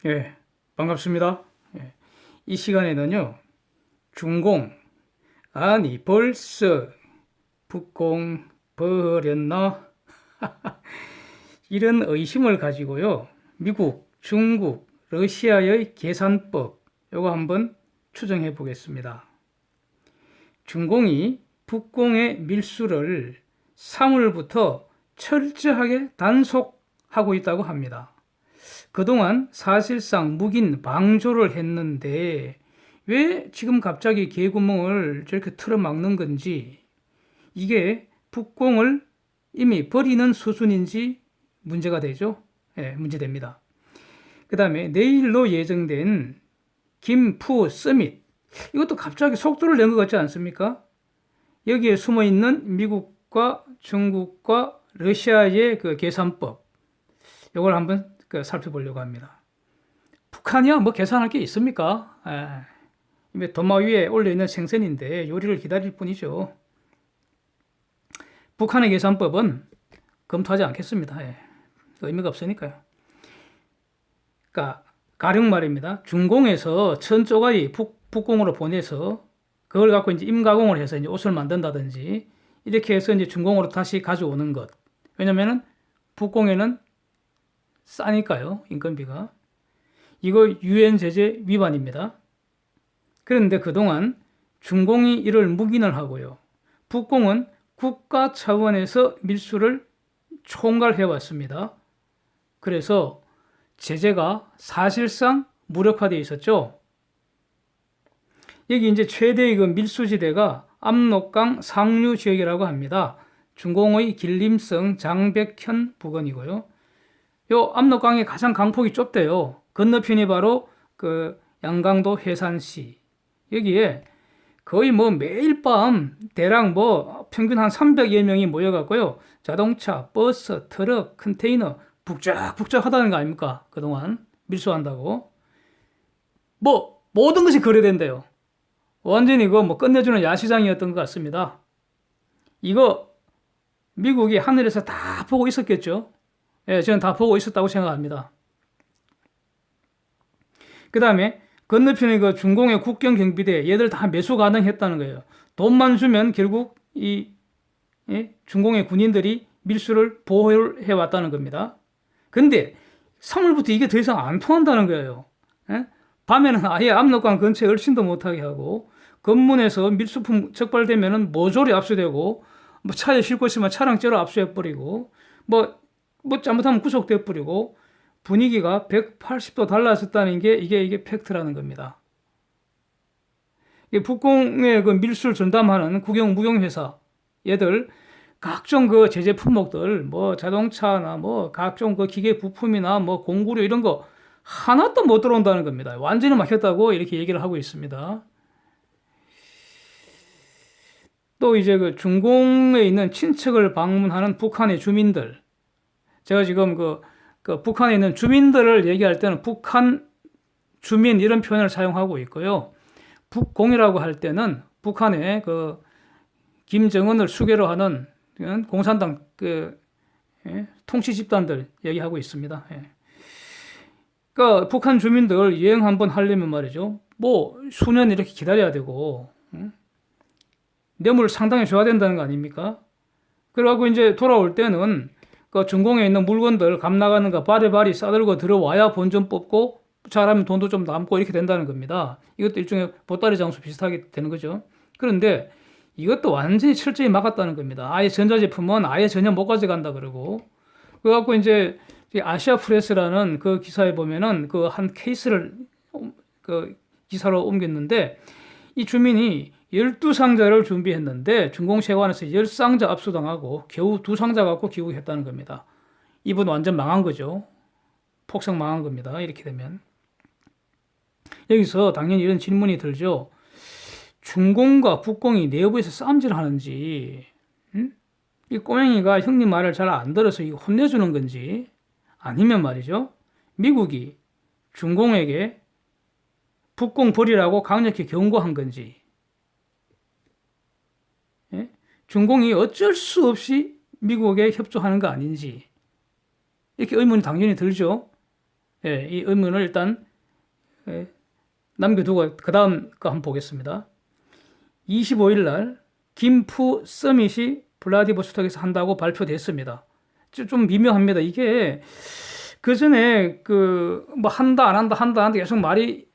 예, 반갑습니다. 예, 이 시간에는요, 중공, 아니 벌써 북공 버렸나? 이런 의심을 가지고요, 미국, 중국, 러시아의 계산법, 요거 한번 추정해 보겠습니다. 중공이 북공의 밀수를 3월부터 철저하게 단속하고 있다고 합니다. 그동안 사실상 묵인 방조를 했는데 왜 지금 갑자기 개구멍을 저렇게 틀어막는 건지, 이게 북공을 이미 버리는 수준인지 문제가 되죠. 예, 문제됩니다. 그 다음에 내일로 예정된 김푸 서밋, 이것도 갑자기 속도를 낸 것 같지 않습니까? 여기에 숨어 있는 미국과 중국과 러시아의 그 계산법, 이걸 한번 살펴보려고 합니다. 북한이야 뭐 계산할 게 있습니까? 도마 위에 올려있는 생선인데 요리를 기다릴 뿐이죠. 북한의 계산법은 검토하지 않겠습니다. 의미가 없으니까요. 그러니까 가령 말입니다. 중공에서 천 쪼가리 북공으로 보내서 그걸 갖고 이제 임가공을 해서 이제 옷을 만든다든지 이렇게 해서 이제 중공으로 다시 가져오는 것. 왜냐면은 북공에는 싸니까요, 인건비가. 이거 유엔 제재 위반입니다. 그런데 그동안 중공이 이를 묵인을 하고요. 북공은 국가 차원에서 밀수를 총괄해 왔습니다. 그래서 제재가 사실상 무력화되어 있었죠. 여기 이제 최대의 그 밀수지대가 압록강 상류 지역이라고 합니다. 중공의 길림성 장백현 부근이고요. 요 압록강의 가장 강폭이 좁대요. 건너편이 바로 그 양강도 해산시. 여기에 거의 뭐 매일 밤 대략 뭐 평균 한 300여 명이 모여갖고요. 자동차, 버스, 트럭, 컨테이너 북적북적 하다는 거 아닙니까? 그동안 밀수한다고. 뭐 모든 것이 거래된대요. 완전히 이거 뭐 끝내주는 야시장이었던 것 같습니다. 이거 미국이 하늘에서 다 보고 있었겠죠. 예, 저는 다 보고 있었다고 생각합니다. 그 다음에 건너편에 그 중공의 국경 경비대 얘들 다 매수 가능했다는 거예요. 돈만 주면 결국 이 중공의 군인들이 밀수를 보호를 해왔다는 겁니다. 근데 3월부터 이게 더 이상 안 통한다는 거예요. 예? 밤에는 아예 압록강 근처에 얼씬도 못하게 하고, 검문에서 밀수품 적발되면은 모조리 압수되고, 뭐 차에 싣고 있으면 차량 째려 압수해버리고, 잘못하면 구속돼버리고, 분위기가 180도 달라졌다는 게 이게 팩트라는 겁니다. 북공의 그 밀수를 전담하는 국영 무용회사 얘들 각종 그 제재 품목들, 뭐 자동차나 뭐 각종 그 기계 부품이나 뭐 공구류 이런 거 하나도 못 들어온다는 겁니다. 완전히 막혔다고 이렇게 얘기를 하고 있습니다. 또 이제 그 중공에 있는 친척을 방문하는 북한의 주민들, 제가 지금 그 북한에 있는 주민들을 얘기할 때는 북한 주민 이런 표현을 사용하고 있고요. 북공이라고 할 때는 북한의 그 김정은을 수괴로 하는 공산당 통치 집단들 얘기하고 있습니다. 그러니까 북한 주민들 여행 한번 하려면 말이죠. 뭐 수년 이렇게 기다려야 되고, 뇌물 상당히 줘야 된다는 거 아닙니까? 그러고 이제 돌아올 때는 그 중공에 있는 물건들 감 나가는 거 바리바리 싸들고 들어와야 본전 뽑고 잘하면 돈도 좀 남고 이렇게 된다는 겁니다. 이것도 일종의 보따리 장수 비슷하게 되는 거죠. 그런데 이것도 완전히 철저히 막았다는 겁니다. 아예 전자제품은 아예 전혀 못 가져간다 그러고, 그래갖고 이제 아시아 프레스라는 그 기사에 보면은 그 한 케이스를 그 기사로 옮겼는데, 이 주민이 12상자를 준비했는데 중공세관에서 10상자 압수당하고 겨우 2상자 갖고 귀국했다는 겁니다. 이분 완전 망한 거죠. 폭삭 망한 겁니다. 이렇게 되면. 여기서 당연히 이런 질문이 들죠. 중공과 북공이 내부에서 싸움질 하는지, 이 꼬맹이가 형님 말을 잘 안 들어서 이거 혼내주는 건지, 아니면 말이죠, 미국이 중공에게 북공 버리라고 강력히 경고한 건지, 중공이 어쩔 수 없이 미국에 협조하는 거 아닌지, 이렇게 의문이 당연히 들죠. 예, 이 의문을 일단 남겨두고 그 다음 거 한번 보겠습니다. 25일 날 김프 서밋이 블라디보스톡에서 한다고 발표됐습니다. 좀 미묘합니다. 이게 그 전에 그 뭐 한다 안 한다 한다 한다 계속 말이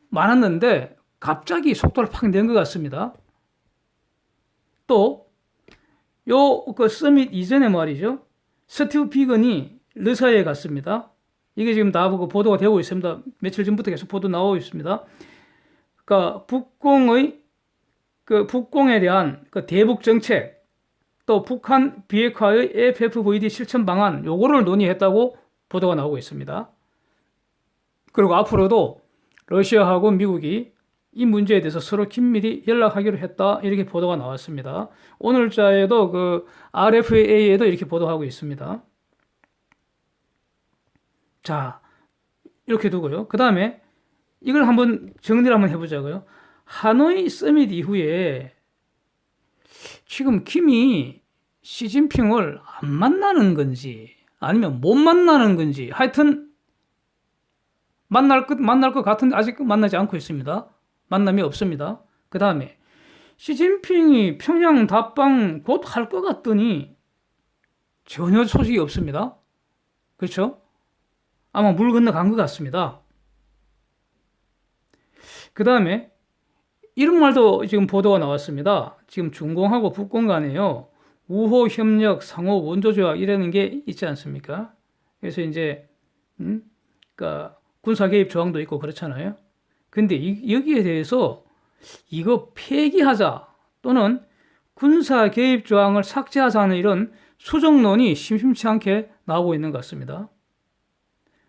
많았는데 갑자기 속도를 팍 낸 것 같습니다. 또 요 그 서밋 이전에 말이죠. 스티브 비건이 러시아에 갔습니다. 이게 지금 다 보도가 되고 있습니다. 며칠 전부터 계속 보도 나오고 있습니다. 그러니까 북공에 대한 그 대북 정책, 또 북한 비핵화의 FFVD 실천 방안, 요거를 논의했다고 보도가 나오고 있습니다. 그리고 앞으로도 러시아하고 미국이 이 문제에 대해서 서로 긴밀히 연락하기로 했다, 이렇게 보도가 나왔습니다. 오늘자에도 그 RFA에도 이렇게 보도하고 있습니다. 자, 이렇게 두고요. 그 다음에 이걸 한번 정리를 한번 해보자고요. 하노이 서밋 이후에 지금 김이 시진핑을 안 만나는 건지 아니면 못 만나는 건지, 하여튼 만날 것 같은데 아직 만나지 않고 있습니다. 만남이 없습니다. 그 다음에 시진핑이 평양 답방 곧 할 것 같더니 전혀 소식이 없습니다. 그렇죠? 아마 물 건너간 것 같습니다. 그 다음에 이런 말도 지금 보도가 나왔습니다. 지금 중공하고 북공 간에요, 우호 협력, 상호 원조 조약 이라는 게 있지 않습니까? 그래서 이제 그러니까 군사 개입 조항도 있고 그렇잖아요. 근데 여기에 대해서 이거 폐기하자 또는 군사 개입 조항을 삭제하자는 이런 수정론이 심심치 않게 나오고 있는 것 같습니다.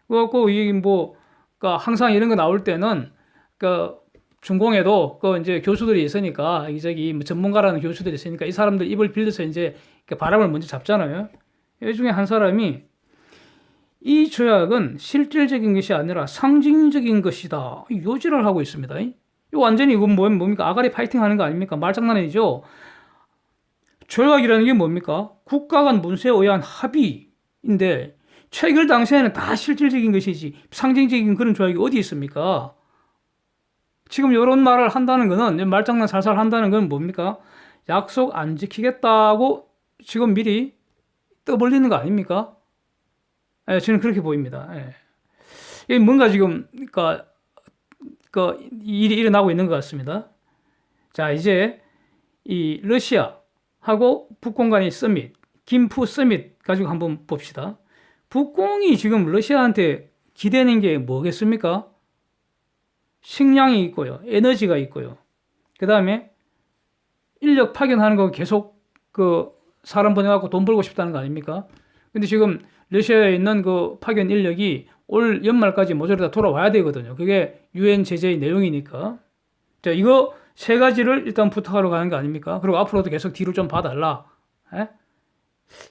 그래갖고 이 뭐 그러니까 항상 이런 거 나올 때는 그 중공에도 그 이제 교수들이 있으니까 저기 뭐 전문가라는 교수들이 있으니까 이 사람들 입을 빌려서 이제 바람을 먼저 잡잖아요. 이 중에 한 사람이 이 조약은 실질적인 것이 아니라 상징적인 것이다, 요지를 하고 있습니다. 이 완전히 이건 뭡니까? 아가리 파이팅 하는 거 아닙니까? 말장난이죠. 조약이라는 게 뭡니까? 국가 간 문서에 의한 합의인데 체결 당시에는 다 실질적인 것이지 상징적인 그런 조약이 어디 있습니까? 지금 이런 말을 한다는 거는, 말장난 살살 한다는 건 뭡니까? 약속 안 지키겠다고 지금 미리 떠벌리는 거 아닙니까? 예, 저는 그렇게 보입니다. 예. 뭔가 지금 일이 일어나고 있는 것 같습니다. 자, 이제 이 러시아하고 북공 간의 서밋, 김프 서밋 가지고 한번 봅시다. 북공이 지금 러시아한테 기대는 게 뭐겠습니까? 식량이 있고요, 에너지가 있고요. 그 다음에 인력 파견하는 거 계속 그 사람 보내갖고 돈 벌고 싶다는 거 아닙니까? 근데 지금 러시아에 있는 그 파견 인력이 올 연말까지 모조리 다 돌아와야 되거든요. 그게 유엔 제재의 내용이니까. 자, 이거 세 가지를 일단 부탁하러 가는 거 아닙니까? 그리고 앞으로도 계속 뒤로 좀 봐달라. 에?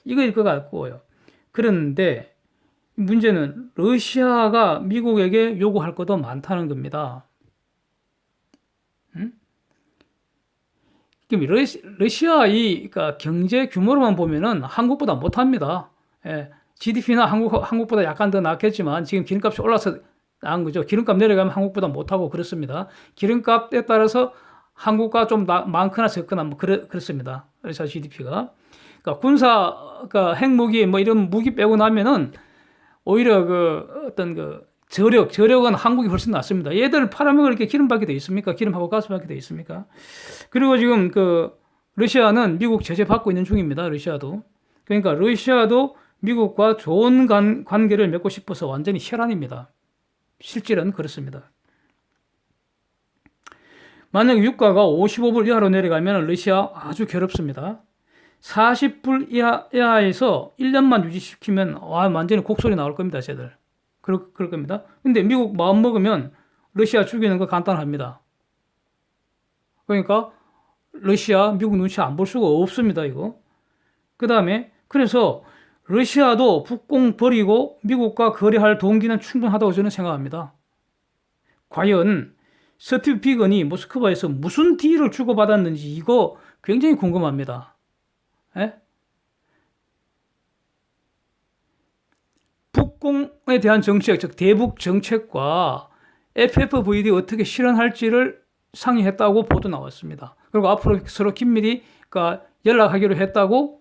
이거일 것 같고요. 그런데 문제는 러시아가 미국에게 요구할 것도 많다는 겁니다. 러시아의 그러니까 경제 규모로만 보면은 한국보다 못합니다. 예. GDP나 한국보다 약간 더 낫겠지만 지금 기름값이 올라서 나은 거죠. 기름값 내려가면 한국보다 못하고 그렇습니다. 기름값에 따라서 한국과 좀 많거나 적거나 뭐 그렇습니다. 러시아 GDP가. 그러니까 핵무기 뭐 이런 무기 빼고 나면은 오히려 그 어떤 그 저력은 한국이 훨씬 낫습니다. 얘들 팔아먹을 게 기름밖에 돼 있습니까? 기름하고 가스밖에 돼 있습니까? 그리고 지금 그 러시아는 미국 제재 받고 있는 중입니다. 러시아도. 그러니까 러시아도 미국과 좋은 관계를 맺고 싶어서 완전히 혈안입니다. 실질은 그렇습니다. 만약 유가가 55불 이하로 내려가면 러시아 아주 괴롭습니다. 40불 이하에서 1년만 유지시키면 완전히 곡소리 나올 겁니다. 쟤들. 그럴 겁니다. 근데 미국 마음 먹으면 러시아 죽이는 거 간단합니다. 그러니까 러시아, 미국 눈치 안 볼 수가 없습니다. 이거. 그 다음에 그래서 러시아도 북공 버리고 미국과 거래할 동기는 충분하다고 저는 생각합니다. 과연 스티브 비건이 모스크바에서 무슨 딜을 주고받았는지 이거 굉장히 궁금합니다. 에? 북공에 대한 정책, 즉 대북 정책과 FFVD 어떻게 실현할지를 상의했다고 보도 나왔습니다. 그리고 앞으로 서로 긴밀히 그러니까 연락하기로 했다고,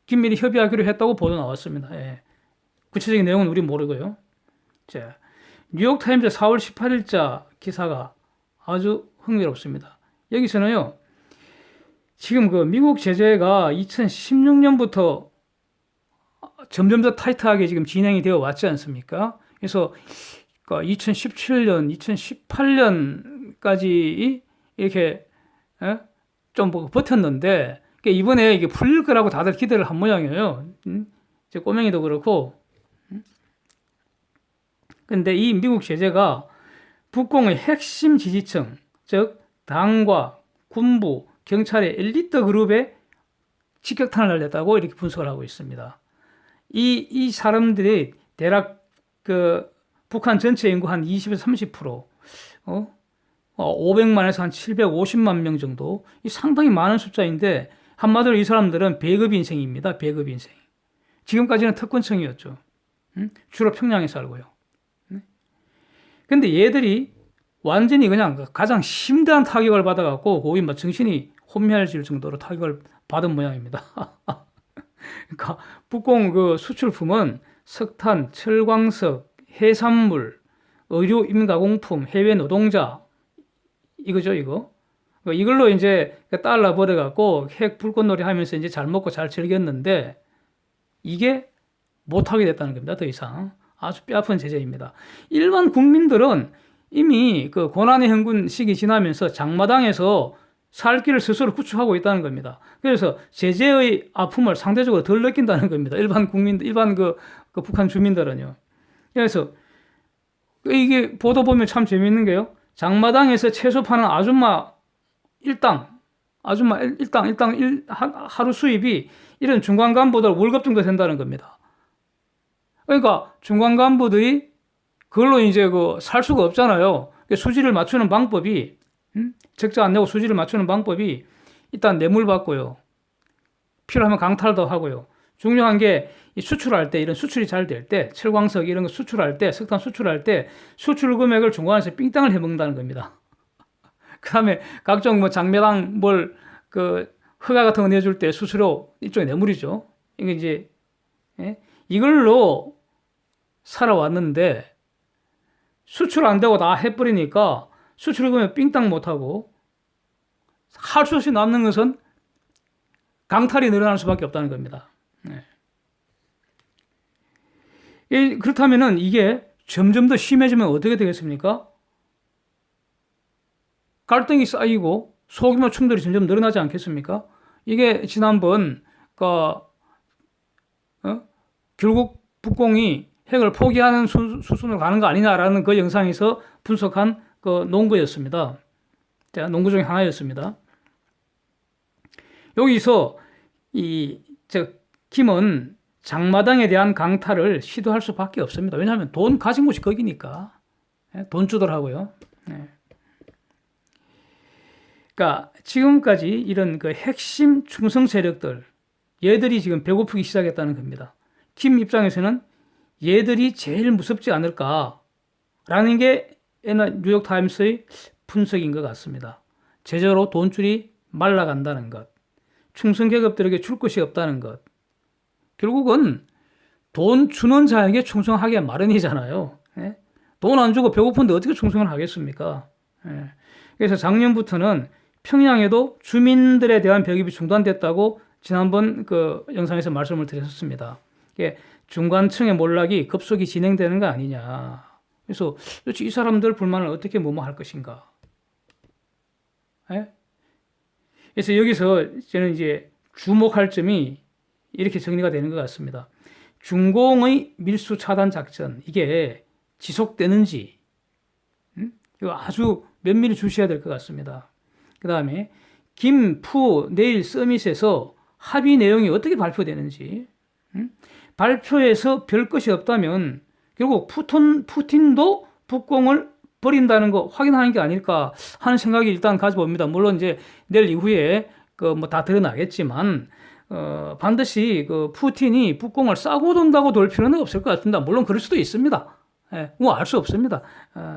긴밀히 협의하기로 했다고 보도 나왔습니다. 예. 구체적인 내용은 우리 모르고요. 자, 뉴욕타임즈 4월 18일자 기사가 아주 흥미롭습니다. 여기서는요, 지금 그 미국 제재가 2016년부터 점점 더 타이트하게 지금 진행이 되어 왔지 않습니까? 그래서 2017년, 2018년까지 이렇게 좀 버텼는데 이번에 이게 풀릴 거라고 다들 기대를 한 모양이에요. 이제 꼬맹이도 그렇고. 근데 이 미국 제재가 북공의 핵심 지지층, 즉 당과 군부, 경찰의 엘리트 그룹에 직격탄을 날렸다고 이렇게 분석을 하고 있습니다. 이 사람들이 대략 그 북한 전체 인구 한 20에서 30%, 500만에서 한 750만 명 정도, 이 상당히 많은 숫자인데 한마디로 이 사람들은 배급 인생입니다. 배급 인생. 지금까지는 특권층이었죠. 주로 평양에 살고요. 근데 얘들이 완전히 그냥 가장 심대한 타격을 받아갖고 거의 막 정신이 혼미해질 정도로 타격을 받은 모양입니다. 그러니까 북공 그 수출품은 석탄, 철광석, 해산물, 의류 임가공품, 해외 노동자 이거죠, 이거. 이걸로 이제 달러 벌어갖고 핵 불꽃놀이 하면서 이제 잘 먹고 잘 즐겼는데 이게 못하게 됐다는 겁니다. 더 이상. 아주 뼈아픈 제재입니다. 일반 국민들은 이미 그 고난의 행군 시기 지나면서 장마당에서 살 길을 스스로 구축하고 있다는 겁니다. 그래서 제재의 아픔을 상대적으로 덜 느낀다는 겁니다. 일반 국민들, 일반 그 북한 주민들은요. 그래서 이게 보도 보면 참 재미있는 게요. 장마당에서 채소 파는 아줌마 일당 하루 수입이 이런 중간 간부들 월급 정도 된다는 겁니다. 그러니까 중간 간부들이 그걸로 이제 살 수가 없잖아요. 수지를 맞추는 방법이, 적자 안 내고 수지를 맞추는 방법이 일단 뇌물 받고요. 필요하면 강탈도 하고요. 중요한 게 이 수출할 때, 이런 수출이 잘 될 때, 철광석 이런 거 수출할 때, 석탄 수출할 때 수출 금액을 중간에서 삥땅을 해먹는다는 겁니다. 그 다음에 각종 장매당 허가 같은 거 내줄 때 수수료 일종의 뇌물이죠. 이게 이제, 이걸로 살아왔는데 수출 안 되고 다 해버리니까 수출금액 삥땅 못하고 할 수 없이 남는 것은 강탈이 늘어날 수밖에 없다는 겁니다. 그렇다면은 이게 점점 더 심해지면 어떻게 되겠습니까? 갈등이 쌓이고 소규모 충돌이 점점 늘어나지 않겠습니까? 이게 지난번 결국 북공이 핵을 포기하는 수순으로 가는 거 아니냐라는 그 영상에서 분석한 그 농구였습니다. 자, 농구 중에 하나였습니다. 여기서 김은 장마당에 대한 강탈을 시도할 수밖에 없습니다. 왜냐하면 돈 가진 곳이 거기니까. 돈 주더라고요. 그러니까 지금까지 이런 그 핵심 충성 세력들, 얘들이 지금 배고프기 시작했다는 겁니다. 김 입장에서는 얘들이 제일 무섭지 않을까라는 게 뉴욕타임스의 분석인 것 같습니다. 제재로 돈줄이 말라간다는 것, 충성계급들에게 줄 것이 없다는 것, 결국은 돈 주는 자에게 충성하기 마련이잖아요. 돈 안 주고 배고픈데 어떻게 충성을 하겠습니까? 그래서 작년부터는 평양에도 주민들에 대한 배급이 중단됐다고 지난번 그 영상에서 말씀을 드렸습니다. 중간층의 몰락이 급속히 진행되는 거 아니냐. 그래서 도대체 이 사람들 불만을 어떻게 무마할 것인가. 그래서 여기서 저는 이제 주목할 점이 이렇게 정리가 되는 것 같습니다. 중공의 밀수 차단 작전, 이게 지속되는지, 이거 아주 면밀히 주시해야 될 것 같습니다. 그 다음에 김, 푸, 내일 서밋에서 합의 내용이 어떻게 발표되는지, 발표에서 별 것이 없다면 결국 푸틴도 북공을 버린다는 거 확인하는 게 아닐까 하는 생각이 일단 가져봅니다. 물론 이제 내일 이후에 다 드러나겠지만, 반드시 그 푸틴이 북공을 싸고 돈다고 돌 필요는 없을 것 같습니다. 물론 그럴 수도 있습니다. 예, 뭐 알 수 없습니다.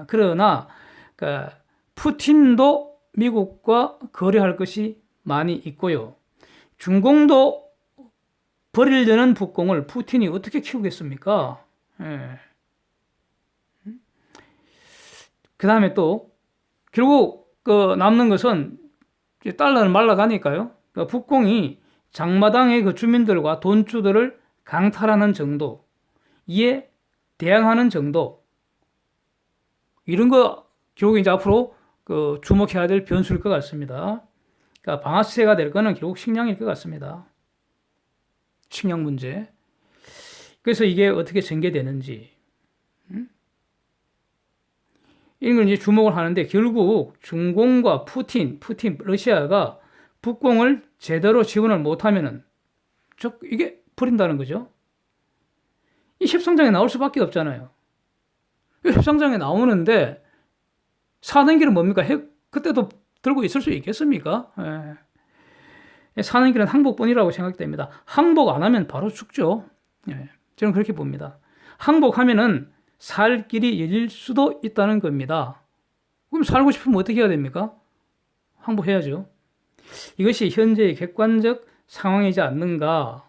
그러나 그 푸틴도 미국과 거래할 것이 많이 있고요. 중공도 버리려는 북공을 푸틴이 어떻게 키우겠습니까? 예. 그 다음에 또 결국 그 남는 것은 달러는 말라가니까요. 그 북공이 장마당의 그 주민들과 돈주들을 강탈하는 정도, 이에 대항하는 정도, 이런 거 결국 이제 앞으로 그 주목해야 될 변수일 것 같습니다. 그러니까 방아쇠가 될 거는 결국 식량일 것 같습니다. 식량 문제. 그래서 이게 어떻게 전개되는지. 이런 걸 이제 주목을 하는데 결국 중공과 푸틴, 러시아가 북공을 제대로 지원을 못하면은 이게 버린다는 거죠. 이 협상장에 나올 수밖에 없잖아요. 이 협상장에 나오는데 사는 길은 뭡니까? 그때도 들고 있을 수 있겠습니까? 예. 사는 길은 항복뿐이라고 생각됩니다. 항복 안 하면 바로 죽죠. 예. 저는 그렇게 봅니다. 항복하면은 살 길이 열릴 수도 있다는 겁니다. 그럼 살고 싶으면 어떻게 해야 됩니까? 항복해야죠. 이것이 현재의 객관적 상황이지 않는가?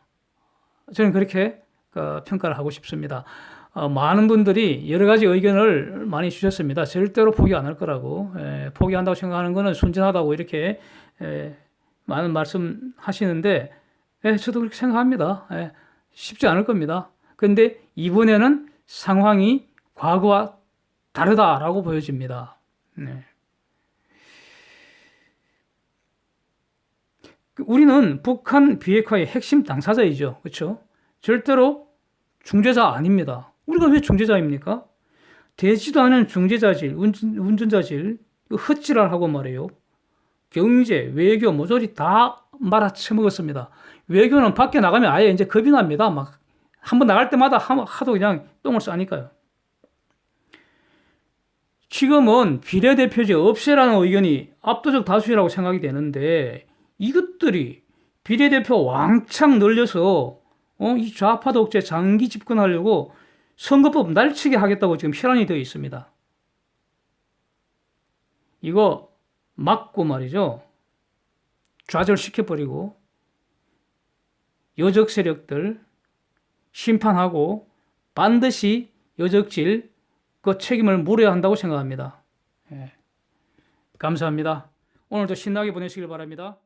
저는 그렇게 평가를 하고 싶습니다. 많은 분들이 여러 가지 의견을 많이 주셨습니다. 절대로 포기 안 할 거라고. 포기한다고 생각하는 것은 순진하다고 이렇게 많은 말씀 하시는데 저도 그렇게 생각합니다. 쉽지 않을 겁니다. 그런데 이번에는 상황이 과거와 다르다라고 보여집니다. 우리는 북한 비핵화의 핵심 당사자이죠. 그렇죠? 절대로 중재자 아닙니다. 우리가 왜 중재자입니까? 되지도 않은 중재자질, 운전자질, 헛질하고 말이에요. 경제, 외교, 모조리 다 말아쳐먹었습니다. 외교는 밖에 나가면 아예 이제 겁이 납니다. 막 한번 나갈 때마다 하도 그냥 똥을 싸니까요. 지금은 비례대표제 없애라는 의견이 압도적 다수라고 생각이 되는데 이것들이 비례대표 왕창 늘려서 이 좌파 독재 장기 집권하려고 선거법 날치게 하겠다고 지금 혈안이 되어 있습니다. 이거 막고 말이죠. 좌절시켜버리고 여적 세력들 심판하고 반드시 여적질 그 책임을 물어야 한다고 생각합니다. 감사합니다. 오늘도 신나게 보내시길 바랍니다.